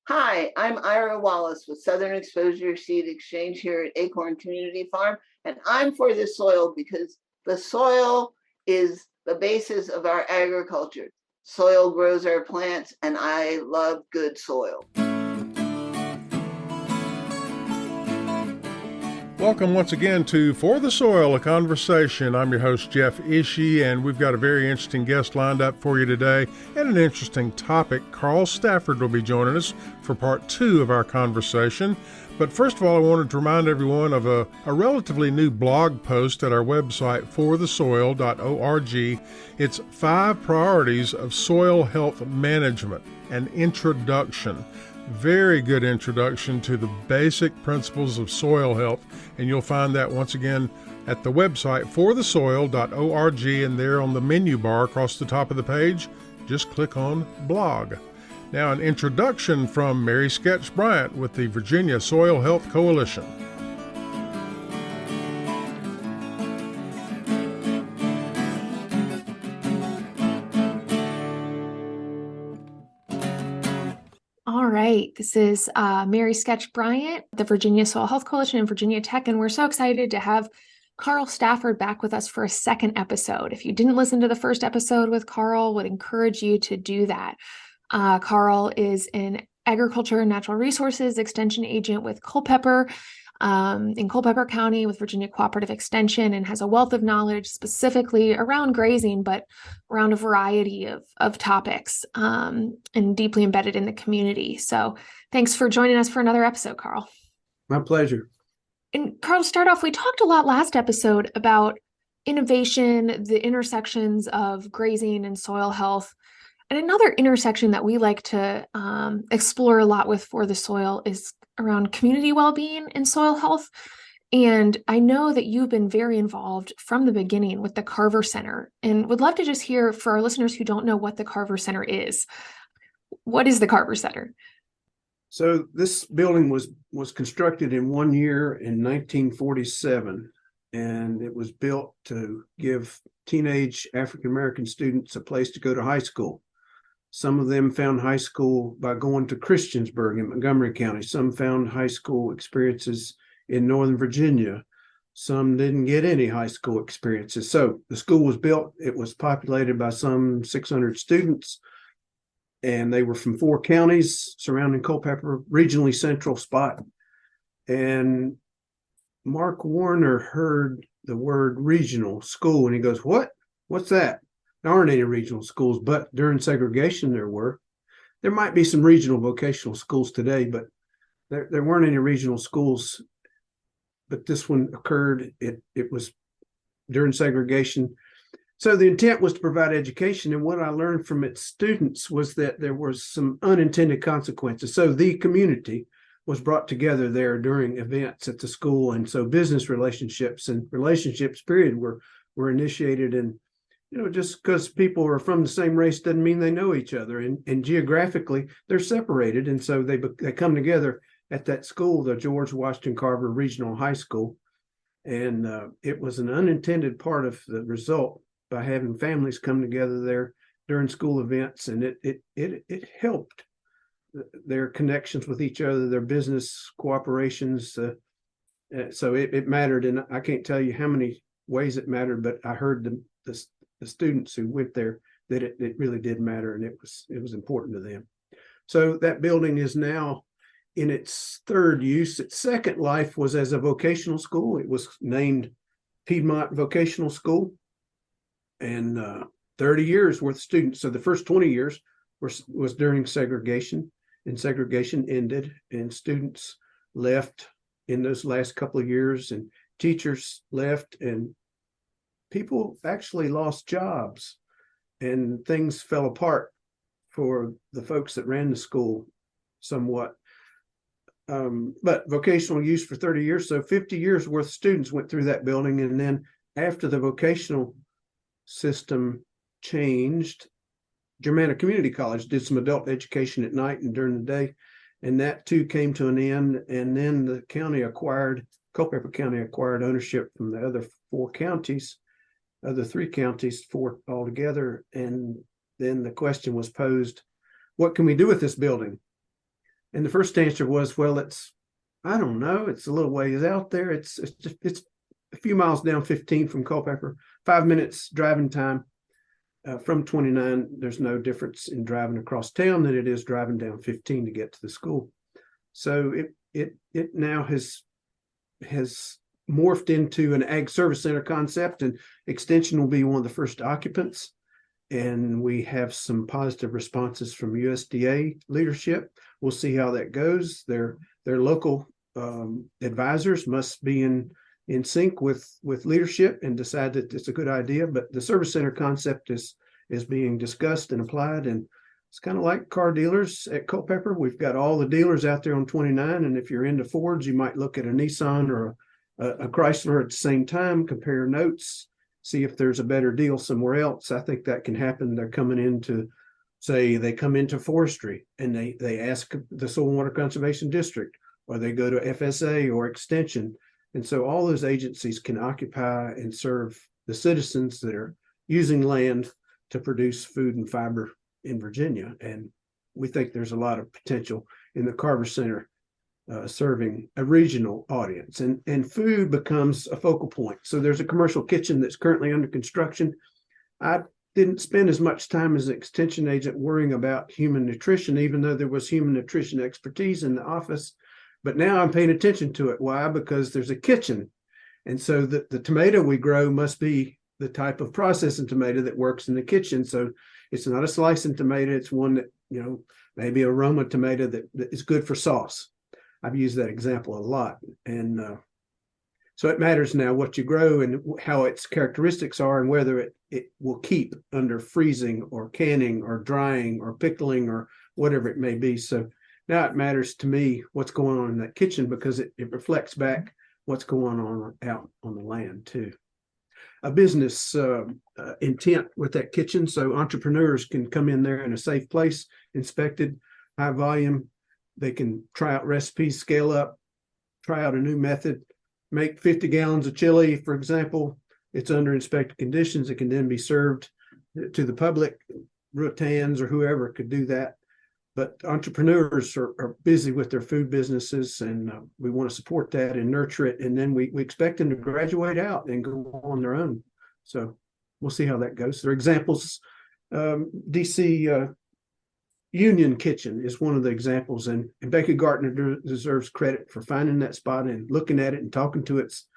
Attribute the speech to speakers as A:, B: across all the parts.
A: Hi, I'm Ira Wallace with Southern Exposure Seed Exchange here at Acorn Community Farm, and I'm for the soil because the soil is the basis of our agriculture. Soil grows our plants, and I love good soil.
B: Welcome once again to For the Soil, a conversation. I'm your host, Jeff Ishee, and we've got a very interesting guest lined up for you today and an interesting topic. Carl Stafford will be joining us for part 2 of our conversation. But first of all, I wanted to remind everyone of a relatively new blog post at our website, forthesoil.org. It's 5 priorities of soil health management, an introduction. Very good introduction to the basic principles of soil health, and you'll find that once again at the website forthesoil.org, and there on the menu bar across the top of the page, just click on blog. Now, an introduction from Mary Sketch Bryant with the Virginia Soil Health Coalition.
C: All right, this is Mary Sketch Bryant, the Virginia Soil Health Coalition and Virginia Tech, and we're so excited to have Carl Stafford back with us for a second episode. If you didn't listen to the first episode with Carl, would encourage you to do that. Carl is an agriculture and natural resources extension agent with Culpeper in Culpeper County with Virginia Cooperative Extension, and has a wealth of knowledge specifically around grazing, but around a variety of topics and deeply embedded in the community. So thanks for joining us for another episode, Carl.
D: My pleasure.
C: And Carl, to start off, we talked a lot last episode about innovation, the intersections of grazing and soil health. And another intersection that we like to explore a lot with For the Soil is around community well-being and soil health. And I know that you've been very involved from the beginning with the Carver Center, and would love to just hear for our listeners who don't know what the Carver Center is. What is the Carver Center?
D: So this building was constructed in 1 year in 1947, and it was built to give teenage African-American students a place to go to high school. Some of them found high school by going to Christiansburg in Montgomery County. Some found high school experiences in Northern Virginia. Some didn't get any high school experiences. So the school was built. It was populated by some 600 students, and they were from 4 counties surrounding Culpeper, regionally central spot. And Mark Warner heard the word regional school, and he goes, "What? What's that?" There aren't any regional schools, but during segregation there were. There might be some regional vocational schools today, but there weren't any regional schools. But this one occurred. It was during segregation. So the intent was to provide education, and what I learned from its students was that there were some unintended consequences. So the community was brought together there during events at the school, and so business relationships and relationships, period, were initiated. And just because people are from the same race doesn't mean they know each other, and geographically they're separated, and so they come together at that school, the George Washington Carver Regional High School, and it was an unintended part of the result by having families come together there during school events, and it helped their connections with each other, their business cooperations. So it mattered, and I can't tell you how many ways it mattered, but I heard the students who went there that it really did matter, and it was important to them. So that building is now in its 3rd use. Its second life was as a vocational school. It was named Piedmont Vocational School, and 30 years worth of students. So the first 20 years was during segregation, and segregation ended, and students left in those last couple of years, and teachers left, and people actually lost jobs, and things fell apart for the folks that ran the school somewhat. But vocational use for 30 years, so 50 years worth of students went through that building. And then after the vocational system changed, Germanna Community College did some adult education at night and during the day, and that too came to an end. And then the county Culpeper County acquired ownership from the other 4 counties, other 3 counties, 4 altogether. And then the question was posed, what can we do with this building? And the first answer was, well, I don't know, it's a little ways out there. It's a few miles down 15 from Culpeper, 5 minutes driving time. From 29, there's no difference in driving across town than it is driving down 15 to get to the school. So it now has morphed into an ag service center concept, and Extension will be one of the first occupants. And we have some positive responses from USDA leadership. We'll see how that goes. Their local advisors must be in sync with leadership and decide that it's a good idea. But the service center concept is being discussed and applied. And it's kind of like car dealers at Culpeper. We've got all the dealers out there on 29. And if you're into Fords, you might look at a Nissan or a Chrysler at the same time, compare notes, see if there's a better deal somewhere else. I think that can happen. They're coming into, say, they come into forestry and they ask the Soil and Water Conservation District, or they go to FSA or Extension. And so all those agencies can occupy and serve the citizens that are using land to produce food and fiber in Virginia. And we think there's a lot of potential in the Carver Center serving a regional audience, and food becomes a focal point. So there's a commercial kitchen that's currently under construction. I didn't spend as much time as an extension agent worrying about human nutrition, even though there was human nutrition expertise in the office. But now I'm paying attention to it. Why? Because there's a kitchen. And so the tomato we grow must be the type of processing tomato that works in the kitchen. So it's not a slicing tomato. It's one that, maybe a Roma tomato that is good for sauce. I've used that example a lot. And so it matters now what you grow and how its characteristics are, and whether it will keep under freezing or canning or drying or pickling or whatever it may be. So now it matters to me what's going on in that kitchen, because it reflects back what's going on out on the land too. A business intent with that kitchen, so entrepreneurs can come in there in a safe place, inspected, high volume. They can try out recipes, scale up, try out a new method, make 50 gallons of chili, for example. It's under inspected conditions. It can then be served to the public. Rutans or whoever could do that. But entrepreneurs are busy with their food businesses, and we want to support that and nurture it. And then we expect them to graduate out and go on their own. So we'll see how that goes. There are examples. DC Union Kitchen is one of the examples, and Becca Gartner deserves credit for finding that spot and looking at it and talking to its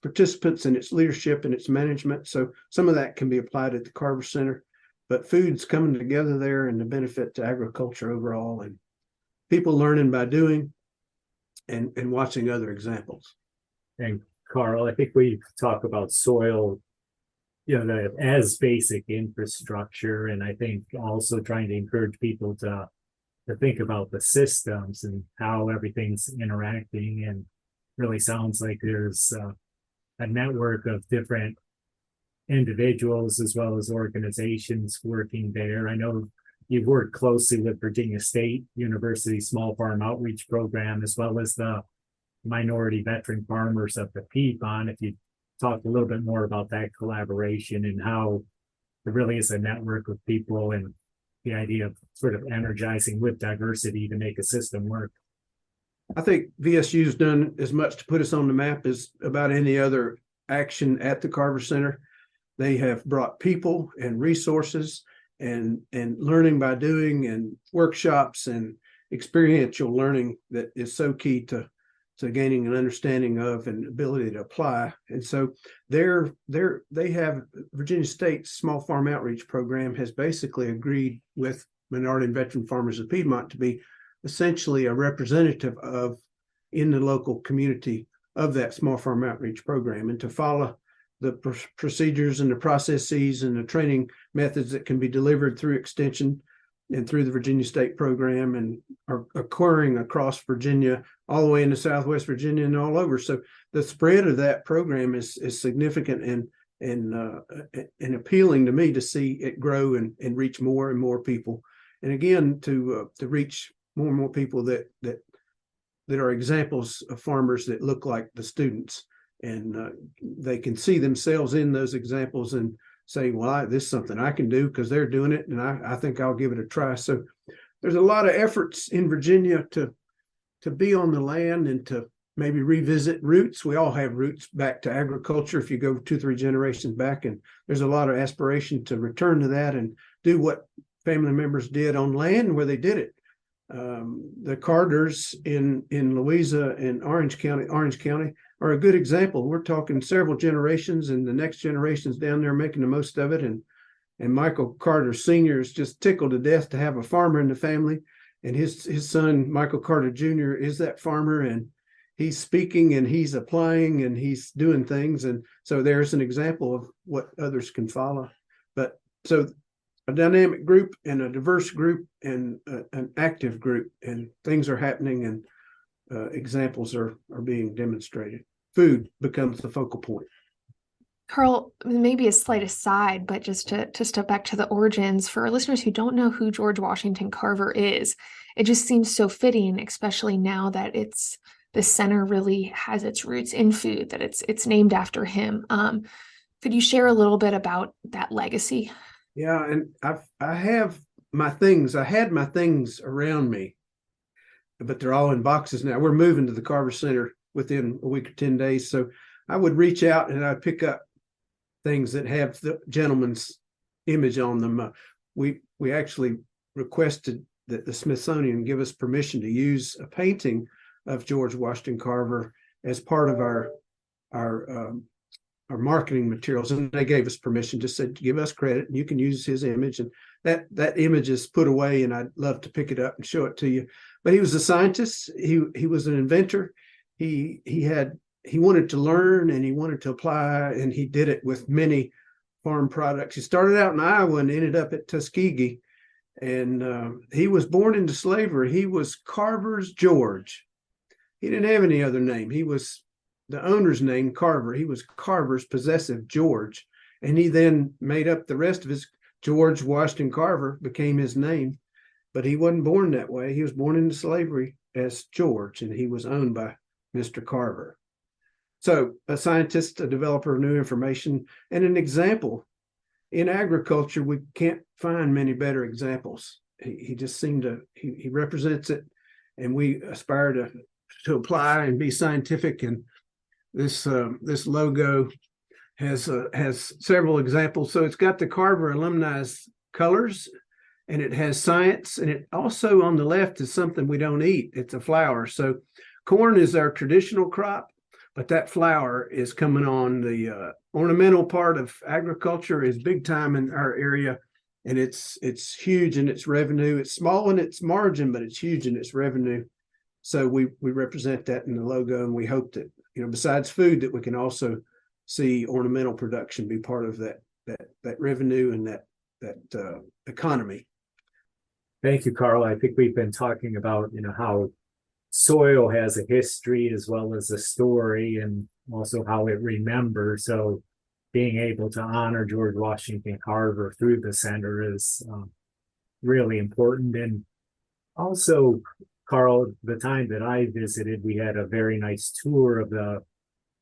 D: participants and its leadership and its management. So some of that can be applied at the Carver Center. But food's coming together there, and the benefit to agriculture overall, and people learning by doing and watching other examples.
E: And Carl, I think we talk about soil, as basic infrastructure, and I think also trying to encourage people to think about the systems and how everything's interacting. And really sounds like there's a network of different individuals as well as organizations working there. I know you've worked closely with Virginia State University Small Farm Outreach Program, as well as the minority veteran farmers of the Piedmont. If you talk a little bit more about that collaboration and how there really is a network of people and the idea of sort of energizing with diversity to make a system work.
D: I think VSU's done as much to put us on the map as about any other action at the Carver Center. They have brought people and resources and learning by doing and workshops and experiential learning that is so key to gaining an understanding of and ability to apply. And so they have Virginia State's Small Farm Outreach Program has basically agreed with minority and veteran farmers of Piedmont to be essentially a representative of in the local community of that Small Farm Outreach Program, and to follow the procedures and the processes and the training methods that can be delivered through Extension and through the Virginia State program, and are occurring across Virginia, all the way into Southwest Virginia and all over. So the spread of that program is significant and appealing to me to see it grow and reach more and more people. And again, to reach more and more people that are examples of farmers that look like the students, and they can see themselves in those examples and say, well, this is something I can do because they're doing it, and I think I'll give it a try. So there's a lot of efforts in Virginia to be on the land and to maybe revisit roots. We all have roots back to agriculture if you go 2-3 generations back, and there's a lot of aspiration to return to that and do what family members did on land where they did it. The Carters in Louisa and Orange County are a good example. We're talking several generations, and the next generation's down there making the most of it. And Michael Carter Sr. is just tickled to death to have a farmer in the family. And his son, Michael Carter Jr., is that farmer, and he's speaking and he's applying and he's doing things. And so there's an example of what others can follow. But so a dynamic group and a diverse group and an active group, and things are happening, and examples are being demonstrated. Food becomes the focal point.
C: Carl, maybe a slight aside, but just to step back to the origins, for our listeners who don't know who George Washington Carver is, it just seems so fitting, especially now that the center really has its roots in food, that it's named after him. Could you share a little bit about that legacy?
D: Yeah, and I have my things. I had my things around me, but they're all in boxes now. We're moving to the Carver Center within a week or 10 days. So I would reach out and I'd pick up things that have the gentleman's image on them. We actually requested that the Smithsonian give us permission to use a painting of George Washington Carver as part of our marketing materials, and they gave us permission. Just said, give us credit and you can use his image. And that image is put away, and I'd love to pick it up and show it to you. But he was a scientist. He was an inventor. He wanted to learn and he wanted to apply, and he did it with many farm products. He started out in Iowa and ended up at Tuskegee, and he was born into slavery. He was Carver's George. He didn't have any other name. He was the owner's name, Carver. He was Carver's possessive George, and he then made up the rest of his. George Washington Carver became his name, but he wasn't born that way. He was born into slavery as George, and he was owned by Mr. Carver. So a scientist, a developer of new information, and an example. In agriculture, we can't find many better examples. He just seemed to, he represents it, and we aspire to apply and be scientific. And this logo has several examples. So it's got the Carver alumni's colors, and it has science, and it also on the left is something we don't eat. It's a flower. So corn is our traditional crop, but that flower is coming on. The ornamental part of agriculture is big time in our area, and it's huge in its revenue. It's small in its margin, but it's huge in its revenue. So we represent that in the logo, and we hope that, besides food, that we can also see ornamental production be part of that revenue and that economy.
E: Thank you, Carl. I think we've been talking about, how soil has a history as well as a story, and also how it remembers. So being able to honor George Washington Carver through the center is really important. And also, Carl, the time that I visited, we had a very nice tour of the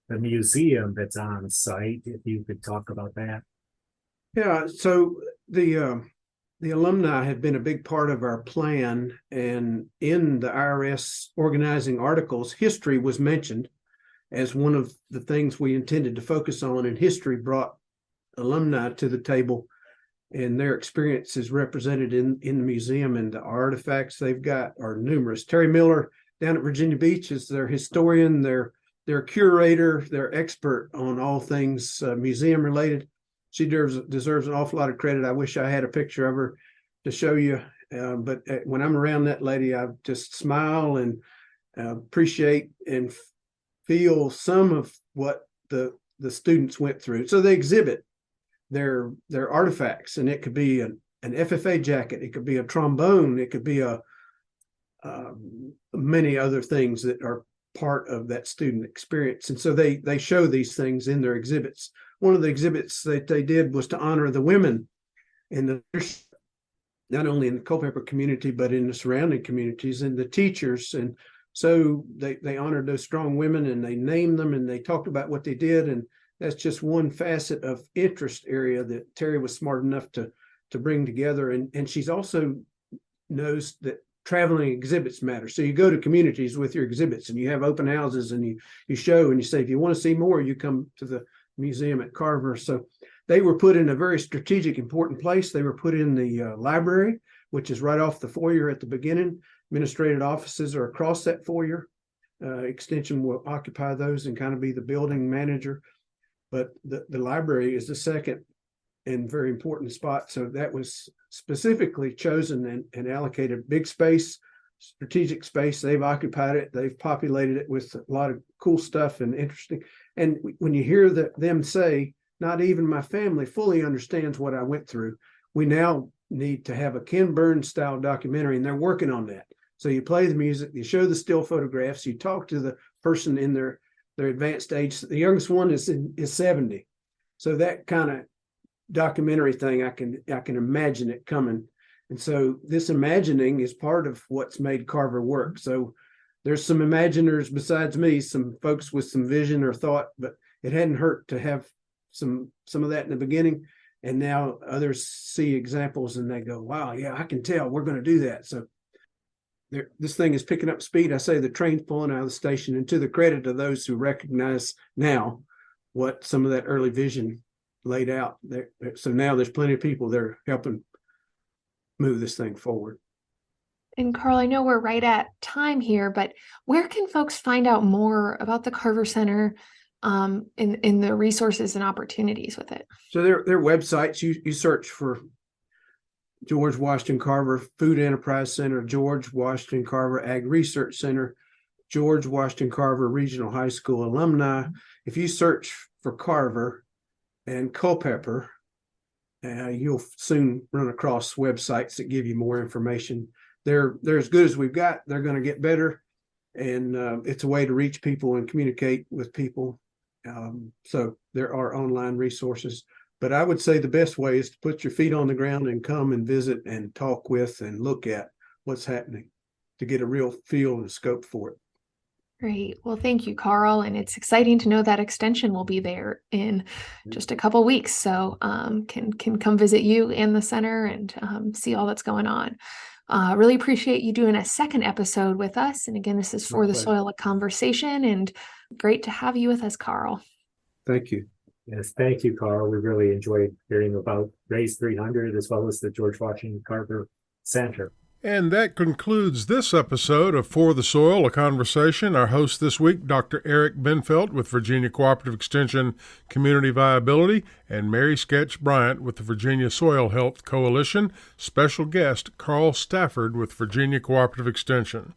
E: museum that's on site. If you could talk about that.
D: Yeah, so the alumni have been a big part of our plan, and in the IRS organizing articles, history was mentioned as one of the things we intended to focus on, and history brought alumni to the table, and their experience is represented in the museum, and the artifacts they've got are numerous. Terry Miller down at Virginia Beach is their historian, their curator, their expert on all things museum related. She deserves an awful lot of credit. I wish I had a picture of her to show you. But when I'm around that lady, I just smile and appreciate and feel some of what the students went through. So they exhibit their artifacts, and it could be an FFA jacket, it could be a trombone, it could be many other things that are part of that student experience. And so they show these things in their exhibits. One of the exhibits that they did was to honor the women in not only in the Culpeper community, but in the surrounding communities, and the teachers. And so they honored those strong women, and they named them, and they talked about what they did. And that's just one facet of interest area that Terry was smart enough to bring together. And she's also knows that traveling exhibits matter. So you go to communities with your exhibits and you have open houses and you show and you say, if you want to see more, you come to the museum at Carver. So they were put in a very strategic, important place. They were put in the library, which is right off the foyer at the beginning. Administrative offices are across that foyer. Extension will occupy those and kind of be the building manager. But the library is the second and very important spot. So that was specifically chosen and allocated big space, strategic space. They've occupied it. They've populated it with a lot of cool stuff and interesting. And when you hear them say, not even my family fully understands what I went through, we now need to have a Ken Burns style documentary, and they're working on that. So you play the music, you show the still photographs, you talk to the person in their advanced age. The youngest one is 70. So that kind of documentary thing, I can imagine it coming. And so this imagining is part of what's made Carver work. So there's some imaginers besides me, some folks with some vision or thought, but it hadn't hurt to have some of that in the beginning. And now others see examples and they go, wow, yeah, I can tell we're going to do that. So this thing is picking up speed. I say the train's pulling out of the station, and to the credit of those who recognize now what some of that early vision laid out there. So now there's plenty of people that are helping move this thing forward.
C: And Carl, I know we're right at time here, but where can folks find out more about the Carver Center in the resources and opportunities with it?
D: So their websites, you search for George Washington Carver Food Enterprise Center, George Washington Carver Ag Research Center, George Washington Carver Regional High School alumni. If you search for Carver and Culpeper, you'll soon run across websites that give you more information. They're as good as we've got. They're going to get better, and it's a way to reach people and communicate with people. So there are online resources. But I would say the best way is to put your feet on the ground and come and visit and talk with and look at what's happening to get a real feel and scope for it.
C: Great. Well, thank you, Carl. And it's exciting to know that extension will be there in just a couple weeks. So can come visit you and the center and see all that's going on. Really appreciate you doing a second episode with us. And again, this is For the Soil, a Conversation, and great to have you with us, Carl.
D: Thank you.
E: Yes, thank you, Carl. We really enjoyed hearing about Raise 300 as well as the George Washington Carver Center.
B: And that concludes this episode of For the Soil, a Conversation. Our host this week, Dr. Eric Bendfeldt with Virginia Cooperative Extension Community Viability, and Mary Sketch Bryant with the Virginia Soil Health Coalition. Special guest, Carl Stafford with Virginia Cooperative Extension.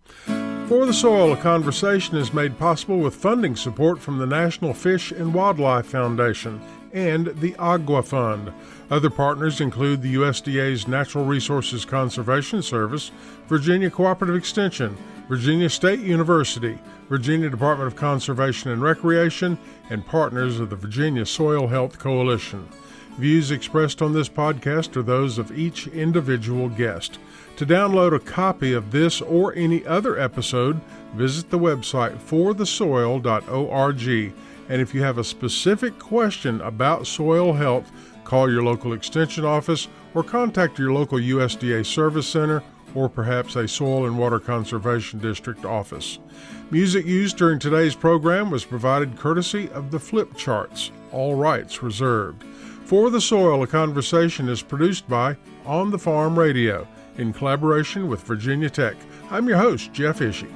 B: For the Soil, a Conversation is made possible with funding support from the National Fish and Wildlife Foundation and the Agua Fund. Other partners include the USDA's Natural Resources Conservation Service, Virginia Cooperative Extension, Virginia State University, Virginia Department of Conservation and Recreation, and partners of the Virginia Soil Health Coalition. Views expressed on this podcast are those of each individual guest. To download a copy of this or any other episode, visit the website forthesoil.org. And if you have a specific question about soil health, call your local extension office or contact your local USDA service center or perhaps a Soil and Water Conservation District office. Music used during today's program was provided courtesy of the Flip Charts, all rights reserved. For the Soil, a Conversation is produced by On the Farm Radio in collaboration with Virginia Tech. I'm your host, Jeff Ishee.